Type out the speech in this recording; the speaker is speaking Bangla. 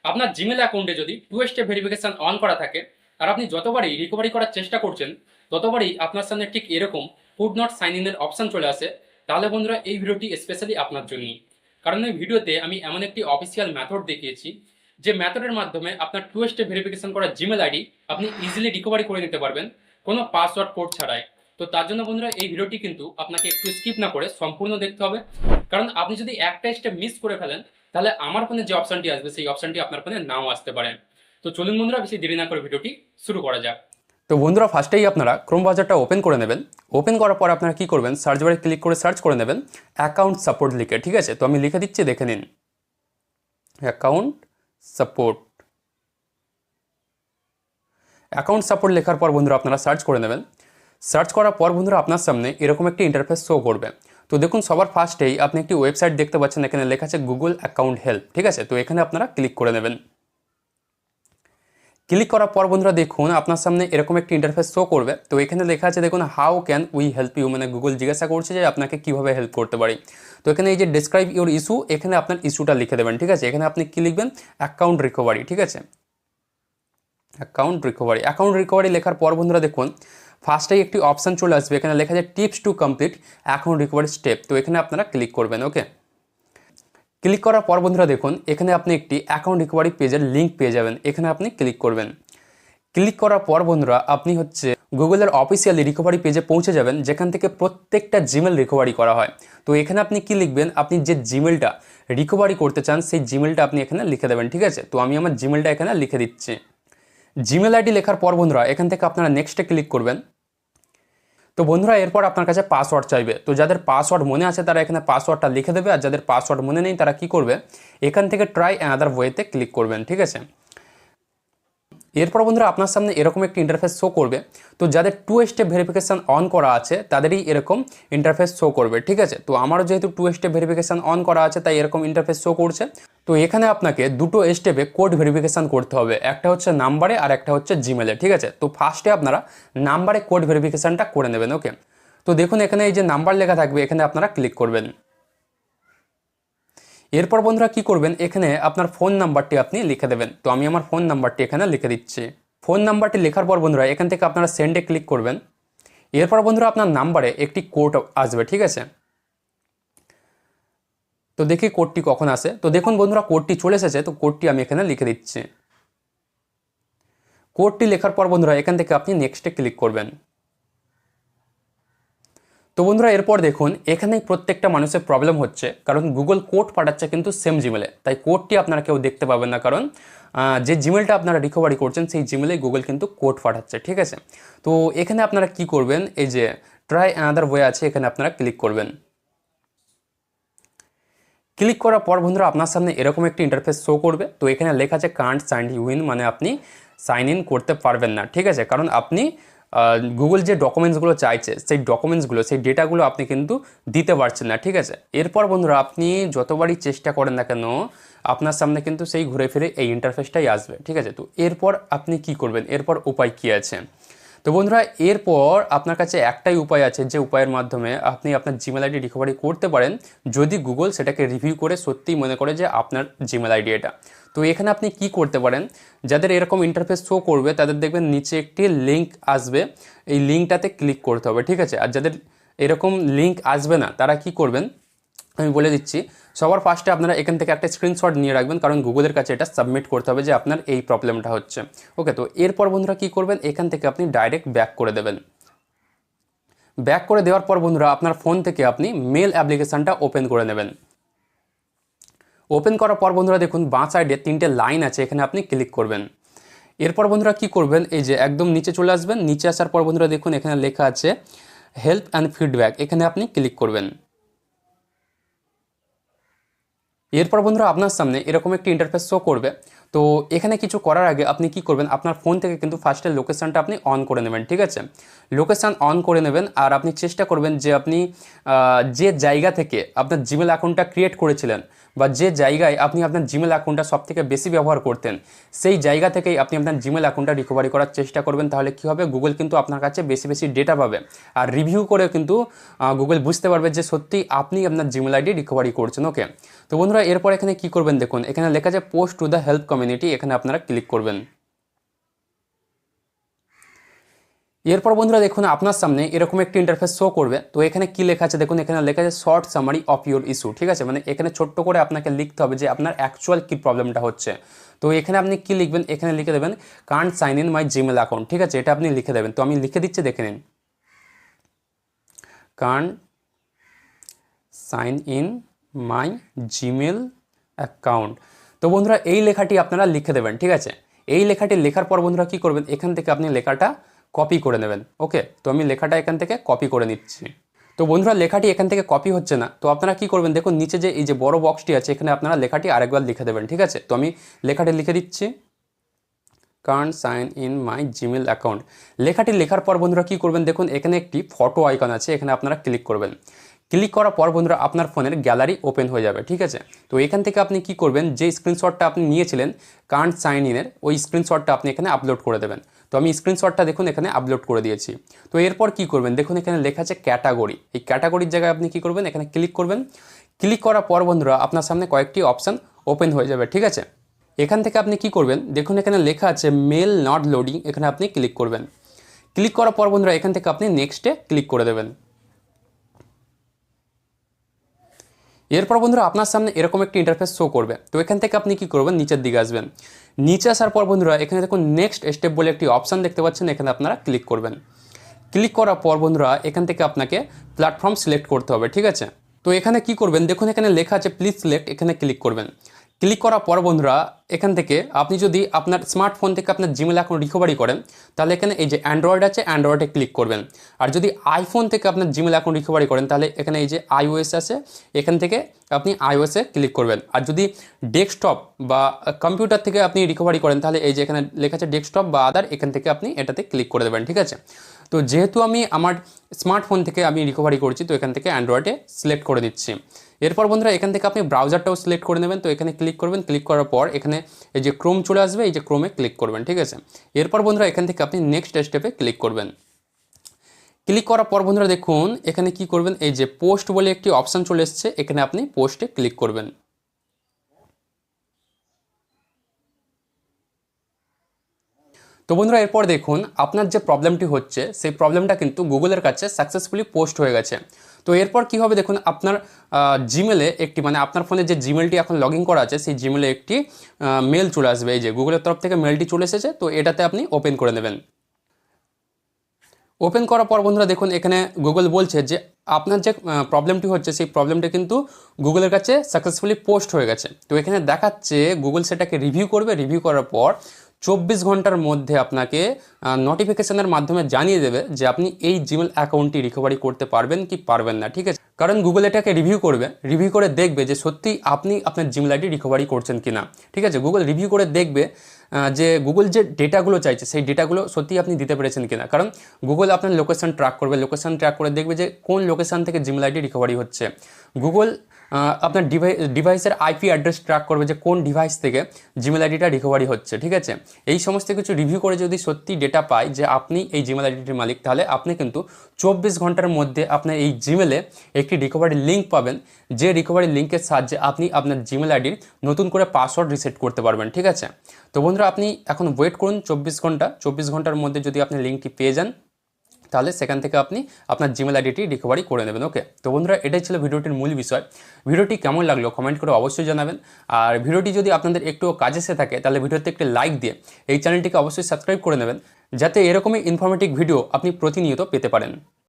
আপনার জিমেল অ্যাকাউন্টে যদি টু স্টেপ ভেরিফিকেশন অন করা থাকে আর আপনি যতবারই রিকভারি করার চেষ্টা করছেন ততবারই আপনার সামনে ঠিক এরকম কুড নট সাইন ইনের অপশন চলে আসে, তাহলে বন্ধুরা এই ভিডিওটি স্পেশালি আপনার জন্যই। কারণ এই ভিডিওতে আমি এমন একটি অফিসিয়াল মেথড দেখিয়েছি যে মেথডের মাধ্যমে আপনার টু স্টেপ ভেরিফিকেশন করা জিমেল আইডি আপনি ইজিলি রিকভারি করে নিতে পারবেন কোনো পাসওয়ার্ড কোড ছাড়াই। তো তার জন্য বন্ধুরা এই ভিডিওটি কিন্তু আপনাকে একটু স্কিপ না করে সম্পূর্ণ দেখতে হবে, কারণ আপনি যদি একটা স্টেপ মিস করে ফেলেন তাহলে আমার ফোনে যে অপশনটি আসবে সেই অপশনটি আপনার ফোনে নাও আসতে পারে। তো চলুন বন্ধুরা বেশি দেরি না করে ভিডিওটি শুরু করা যাক। তো বন্ধুরা ফার্স্টেই আপনারা ক্রোম ব্রাউজারটা ওপেন করে নেবেন। ওপেন করার পর আপনারা কি করবেন, সার্চ বারে ক্লিক করে সার্চ করে নেবেন অ্যাকাউন্ট সাপোর্ট লিখে। ঠিক আছে, তো আমি লিখে দিচ্ছি, দেখে নিন অ্যাকাউন্ট সাপোর্ট। অ্যাকাউন্ট সাপোর্ট লেখার পর বন্ধুরা আপনারা সার্চ করে নেবেন। সার্চ করার পর বন্ধুরা আপনার সামনে এরকম একটি ইন্টারফেস শো করবে। তো দেখুন সবার ফার্স্টেই আপনি একটি ওয়েবসাইট দেখতে পাচ্ছেন, এখানে লেখা আছে গুগল অ্যাকাউন্ট হেল্প। ঠিক আছে, তো এখানে আপনারা ক্লিক করে নেবেন। ক্লিক করার পর বন্ধুরা দেখুন আপনার সামনে এরকম একটি ইন্টারফেস শো করবে। তো এখানে লেখা আছে দেখুন how can we help you, মানে গুগল জিজ্ঞাসা করছে যে আপনাকে কিভাবে হেল্প করতে পারি। তো এখানে এই যে ডেসক্রাইব ইউর ইস্যু, এখানে আপনার ইস্যুটা লিখে দেবেন। ঠিক আছে, এখানে আপনি কি লিখবেন, অ্যাকাউন্ট রিকভারি। ঠিক আছে, অ্যাকাউন্ট রিকভারি। অ্যাকাউন্ট রিকভারি লেখার পর বন্ধুরা দেখুন ফার্স্টেই একটি অপশান চলে আসবে, এখানে লেখা আছে tips to complete account recovery step. তো এখানে আপনারা ক্লিক করবেন। ওকে, ক্লিক করার পর বন্ধুরা দেখুন এখানে আপনি একটি অ্যাকাউন্ট রিকভারি পেজের লিঙ্ক পেয়ে যাবেন, এখানে আপনি ক্লিক করবেন। ক্লিক করার পর বন্ধুরা আপনি হচ্ছে গুগলের অফিসিয়ালি রিকভারি পেজে পৌঁছে যাবেন, যেখান থেকে প্রত্যেকটা জিমেল রিকভারি করা হয়। তো এখানে আপনি কি লিখবেন, আপনি যে জিমেলটা রিকভারি করতে চান সেই জিমেলটা আপনি এখানে লিখে দেবেন। ঠিক আছে, তো আমি আমার জিমেলটা এখানে লিখে দিচ্ছি। জিমেল আইডি লেখার পর বন্ধুরা এখান থেকে আপনারা নেক্সটে ক্লিক করবেন। তো বন্ধুরা এরপর আপনার কাছে পাসওয়ার্ড চাইবে। তো যাদের পাসওয়ার্ড মনে আছে তারা এখানে পাসওয়ার্ডটা লিখে দেবে, আর যাদের পাসওয়ার্ড মনে নেই তারা কি করবে, এখান থেকে ট্রাই অ্যানাদার ওয়েতে ক্লিক করবেন। ঠিক আছে, এরপর বন্ধুরা আপনার সামনে এরকম একটি ইন্টারফেস শো করবে। তো যাদের টু স্টেপ ভেরিফিকেশান অন করা আছে তাদেরই এরকম ইন্টারফেস শো করবে। ঠিক আছে, তো আমারও যেহেতু টু স্টেপ ভেরিফিকেশান অন করা আছে তাই এরকম ইন্টারফেস শো করছে। তো এখানে আপনাকে দুটো স্টেপে কোড ভেরিফিকেশান করতে হবে, একটা হচ্ছে নাম্বারে আর একটা হচ্ছে জিমেলে। ঠিক আছে, তো ফার্স্টে আপনারা নাম্বারে কোড ভেরিফিকেশানটা করে নেবেন। ওকে, তো দেখুন এখানে এই যে নাম্বার লেখা থাকবে এখানে আপনারা ক্লিক করবেন। এরপর বন্ধুরা কি করবেন, এখানে আপনার ফোন নাম্বারটি আপনি লিখে দেবেন। তো আমি আমার ফোন নাম্বারটি এখানে লিখে দিচ্ছি। ফোন নাম্বারটি লেখার পর বন্ধুরা এখান থেকে আপনারা সেন্ডে ক্লিক করবেন। এরপর বন্ধুরা আপনার নাম্বারে একটি কোড আসবে। ঠিক আছে, তো দেখি কোডটি কখন আসে। তো দেখুন বন্ধুরা কোডটি চলে এসেছে, তো কোডটি আমি এখানে লিখে দিচ্ছি। কোডটি লেখার পর বন্ধুরা এখান থেকে আপনি নেক্সটে ক্লিক করবেন। তো বন্ধুরা এরপর দেখুন এখানেই প্রত্যেকটা মানুষের প্রবলেম হচ্ছে, কারণ গুগল কোড পাঠাচ্ছে কিন্তু সেম জিমেলে, তাই কোডটি আপনারা কেউ দেখতে পাবেন না, কারণ যে জিমেলটা আপনারা রিকভারি করছেন সেই জিমেলে গুগল কিন্তু কোড পাঠাচ্ছে। ঠিক আছে, তো এখানে আপনারা কি করবেন, এই যে ট্রাই অ্যানাদার ওয়ে আছে এখানে আপনারা ক্লিক করবেন। ক্লিক করার পর বন্ধুরা আপনার সামনে এরকম একটি ইন্টারফেস শো করবে। তো এখানে লেখা আছে কান্ট সাইন ইন, মানে আপনি সাইন ইন করতে পারবেন না। ঠিক আছে, কারণ আপনি গুগল যে ডকুমেন্টসগুলো চাইছে সেই ডকুমেন্টসগুলো সেই ডেটাগুলো আপনি কিন্তু দিতে পারছেন না। ঠিক আছে, এরপর বন্ধুরা আপনি যতবারই চেষ্টা করেন না কেন আপনার সামনে কিন্তু সেই ঘুরে ফিরে এই ইন্টারফেসটাই আসবে। ঠিক আছে, তো এরপর আপনি কি করবেন, এরপর উপায় কি আছে। তো বন্ধুরা এরপর আপনার কাছে একটাই উপায় আছে, যে উপায়ের মাধ্যমে আপনি আপনার জিমেল আইডি রিকভারি করতে পারেন যদি গুগল সেটাকে রিভিউ করে সত্যিই মনে করে যে আপনার জিমেল আইডি এটা। তো এখানে আপনি কি করতে পারেন, যাদের এরকম ইন্টারফেস শো করবে তাদের দেখবেন নিচে একটি লিঙ্ক আসবে, এই লিঙ্কটাতে ক্লিক করতে হবে। ঠিক আছে, আর যাদের এরকম লিঙ্ক আসবে না তারা কি করবেন আমি বলে দিচ্ছি। সবার ফার্স্টে আপনারা এখান থেকে একটা স্ক্রিনশট নিয়ে রাখবেন, কারণ গুগলের কাছে এটা সাবমিট করতে হবে যে আপনার এই প্রবলেমটা হচ্ছে। ওকে, তো এরপর বন্ধুরা কি করবেন, এখান থেকে আপনি ডাইরেক্ট ব্যাক করে দেবেন। ব্যাক করে দেওয়ার পর বন্ধুরা আপনার ফোন থেকে আপনি মেল অ্যাপ্লিকেশানটা ওপেন করে নেবেন। ওপেন করার পর বন্ধুরা দেখুন বাঁ সাইডে তিনটে লাইন আছে, এখানে আপনি ক্লিক করবেন। এরপর বন্ধুরা কি করবেন, এই যে একদম নিচে চলে আসবেন। নিচে আসার পর বন্ধুরা দেখুন এখানে লেখা আছে হেল্প অ্যান্ড ফিডব্যাক, এখানে আপনি ক্লিক করবেন। এরপর বন্ধুরা আপনার সামনে এরকম একটি ইন্টারফেস শো করবে। তো এখানে কিছু করার আগে আপনি কি করবেন, আপনার ফোন থেকে কিন্তু ফার্স্টে লোকেশানটা আপনি অন করে নেবেন। ঠিক আছে, লোকেশান অন করে নেবেন, আর আপনি চেষ্টা করবেন যে আপনি যে জায়গা থেকে আপনার জিমেল অ্যাকাউন্টটা ক্রিয়েট করেছিলেন বা যে জায়গায় আপনি আপনার জিমেল অ্যাকাউন্টটা সবথেকে বেশি ব্যবহার করতেন সেই জায়গা থেকেই আপনি আপনার জিমেল অ্যাকাউন্টটা রিকভারি করার চেষ্টা করবেন। তাহলে কী হবে, গুগল কিন্তু আপনার কাছে বেশি বেশি ডেটা পাবে, আর রিভিউ করে কিন্তু গুগল বুঝতে পারবে যে সত্যি আপনি আপনার জিমেল আইডি রিকভারি করছেন। ওকে, তো তো বন্ধুরা এরপর এখানে কি করবেন দেখুন, এখানে লেখা আছে post to the help community, এখানে আপনারা ক্লিক করবেন। এরপর বন্ধুরা দেখুন আপনার সামনে এরকম একটি ইন্টারফেস শো করবে। তো এখানে কি লেখা আছে দেখুন, এখানে লেখা আছে short summary of your issue, ঠিক আছে, মানে এখানে ছোট্ট করে আপনাকে লিখতে হবে যে আপনার অ্যাকচুয়াল কি প্রবলেমটা হচ্ছে। তো এখানে আপনি কি লিখবেন, এখানে লিখে দেবেন can't sign in my Gmail account, ঠিক আছে, এটা আপনি লিখে দেবেন। তো আমি লিখে দিচ্ছি, দেখে নিন, can't sign in my Gmail account. তো বন্ধুরা এই লেখাটি আপনারা লিখে দেবেন, ঠিক আছে। এই লেখাটি লেখার পর বন্ধুরা কী করবেন, এখান থেকে আপনি লেখাটা কপি করে নেবেন। ওকে, তো আমি লেখাটা এখান থেকে কপি করে নিচ্ছি। তো বন্ধুরা লেখাটি এখান থেকে কপি হচ্ছে না, তো আপনারা কি করবেন দেখুন, নিচে যে এই যে বড় বক্সটি আছে এখানে আপনারা লেখাটি আরেকবার লিখে দেবেন, ঠিক আছে। তো আমি লেখাটি লিখে দিচ্ছি, can't sign in my Gmail account. লেখাটি লেখার পর বন্ধুরা কী করবেন দেখুন, এখানে একটি ফটো আইকন আছে, এখানে আপনারা ক্লিক করবেন। ক্লিক করার পর বন্ধুরা আপনার ফোনের গ্যালারি ওপেন হয়ে যাবে, ঠিক আছে। তো এখান থেকে আপনি কি করবেন, যে স্ক্রিনশটটা আপনি নিয়েছিলেন কান্ট সাইন ইনের, ওই স্ক্রিনশটটা আপনি এখানে আপলোড করে দেবেন। তো আমি স্ক্রিনশটটা দেখুন এখানে আপলোড করে দিয়েছি। তো এরপর কি করবেন দেখুন, এখানে লেখা আছে ক্যাটাগরি, এই ক্যাটাগরির জায়গায় আপনি কি করবেন, এখানে ক্লিক করবেন। ক্লিক করার পর বন্ধুরা আপনার সামনে কয়েকটি অপশান ওপেন হয়ে যাবে, ঠিক আছে। এখান থেকে আপনি কি করবেন দেখুন, এখানে লেখা আছে মেল নট লোডিং, এখানে আপনি ক্লিক করবেন। ক্লিক করার পর বন্ধুরা এখান থেকে আপনি নেক্সটে ক্লিক করে দেবেন। এরপর বন্ধুরা আপনার সামনে এরকম একটি ইন্টারফেস শো করবে। তো এখান থেকে আপনি কি করবেন, নিচের দিকে আসবেন। নিচে আসার পর বন্ধুরা এখানে দেখুন নেক্সট স্টেপ বলে একটি অপশান দেখতে পাচ্ছেন, এখানে আপনারা ক্লিক করবেন। ক্লিক করার পর বন্ধুরা এখান থেকে আপনাকে প্ল্যাটফর্ম সিলেক্ট করতে হবে, ঠিক আছে। তো এখানে কি করবেন দেখুন, এখানে লেখা আছে প্লিজ সিলেক্ট, এখানে ক্লিক করবেন। ক্লিক করার পর বন্ধুরা এখান থেকে আপনি যদি আপনার স্মার্টফোন থেকে আপনার জিমেল অ্যাকাউন্ট রিকভারি করেন, তাহলে এখানে এই যে অ্যান্ড্রয়েড আছে, অ্যান্ড্রয়েডে ক্লিক করবেন। আর যদি আইফোন থেকে আপনার জিমেল অ্যাকাউন্ট রিকভারি করেন, তাহলে এখানে এই যে iOS আছে, এখান থেকে আপনি iOS-এ ক্লিক করবেন। আর যদি ডেস্কটপ বা কম্পিউটার থেকে আপনি রিকভারি করেন, তাহলে এই যে এখানে লেখা আছে ডেস্কটপ বা আদার, এখান থেকে আপনি এটাতে ক্লিক করে দেবেন, ঠিক আছে। তো যেহেতু আমি আমার স্মার্টফোন থেকে আমি রিকভারি করছি, তো এখান থেকে অ্যান্ড্রয়েডে সিলেক্ট করে দিচ্ছি। এরপর বন্ধুরা এখান থেকে আপনি ব্রাউজারটাও সিলেক্ট করে নেবেন। তো এখানে ক্লিক করবেন, ক্লিক করার পর এখানে এই যে ক্রোম চলে আসবে, এই যে ক্রোমে ক্লিক করবেন, ঠিক আছে। এরপর বন্ধুরা এখান থেকে আপনি নেক্সট স্টেপে ক্লিক করবেন। ক্লিক করার পর বন্ধুরা দেখুন এখানে কি করবেন, এই যে পোস্ট বলে একটি অপশান চলে এসছে, এখানে আপনি পোস্টে ক্লিক করবেন। তো বন্ধুরা এরপর দেখুন আপনার যে প্রবলেমটি হচ্ছে সেই প্রবলেমটা কিন্তু গুগলের কাছে সাকসেসফুলি পোস্ট হয়ে গেছে। তো এরপর কি হবে দেখুন, আপনার জিমেলে একটি, মানে আপনার ফোনে যে জিমেলটি এখন লগ ইন করা আছে সেই জিমেলে একটি মেল চলে আসবে। এই যে গুগলের তরফ থেকে মেলটি চলে এসেছে, তো এটাতে আপনি ওপেন করে নেবেন। ওপেন করার পর বন্ধুরা দেখুন এখানে গুগল বলছে যে আপনার যে প্রবলেমটি হচ্ছে সেই প্রবলেমটা কিন্তু গুগলের কাছে সাকসেসফুলি পোস্ট হয়ে গেছে। তো এখানে দেখাচ্ছে গুগল সেটাকে রিভিউ করবে, রিভিউ করার পর 24 ঘন্টার মধ্যে আপনাকে নোটিফিকেশনের মাধ্যমে জানিয়ে দেবে যে আপনি এই জিমেল অ্যাকাউন্টটি রিকভারি করতে পারবেন কি পারবেন না, ঠিক আছে। কারণ গুগল এটাকে রিভিউ করবে, রিভিউ করে দেখবে যে সত্যি আপনি আপনার জিমেল আইডি রিকভারি করছেন কি না, ঠিক আছে। গুগল রিভিউ করে দেখবে যে গুগল যে ডেটাগুলো চাইছে সেই ডেটাগুলো সত্যিই আপনি দিতে পেরেছেন কিনা। কারণ গুগল আপনার লোকেশন ট্র্যাক করবে, লোকেশন ট্র্যাক করে দেখবে যে কোন লোকেশন থেকে জিমেল আইডি রিকভারি হচ্ছে। গুগল আপনার ডিভাইসের আইপি অ্যাড্রেস ট্র্যাক করবে যে কোন ডিভাইস থেকে জিমেল আইডিটা রিকভারি হচ্ছে, ঠিক আছে। এই সমস্ত কিছু রিভিউ করে যদি সত্যি ডেটা পায় যে আপনি এই জিমেল আইডিটির মালিক, তাহলে আপনি কিন্তু 24 ঘন্টার মধ্যে আপনার এই জিমেলে একটি রিকভারি লিঙ্ক পাবেন, যে রিকভারি লিঙ্কের সাহায্যে আপনি আপনার জিমেল আইডির নতুন করে পাসওয়ার্ড রিসেট করতে পারবেন, ঠিক আছে। তো বন্ধুরা আপনি এখন ওয়েট করুন 24 ঘন্টা, 24 ঘন্টার মধ্যে যদি আপনি লিঙ্কটি পেয়ে যান, তাহলে সেখান থেকে আপনি আপনার জিমেল আইডিটি রিকভারি করে নেবেন। ওকে, তো বন্ধুরা এটাই ছিল ভিডিওটির মূল বিষয়। ভিডিওটি কেমন লাগলো কমেন্ট করে অবশ্যই জানাবেন। আর ভিডিওটি যদি আপনাদের একটু কাজে এসে থাকে তাহলে ভিডিওতে একটি লাইক দিয়ে এই চ্যানেলটিকে অবশ্যই সাবস্ক্রাইব করে নেবেন, যাতে এরকমই ইনফরমেটিভ ভিডিও আপনি প্রতিনিয়ত পেতে পারেন।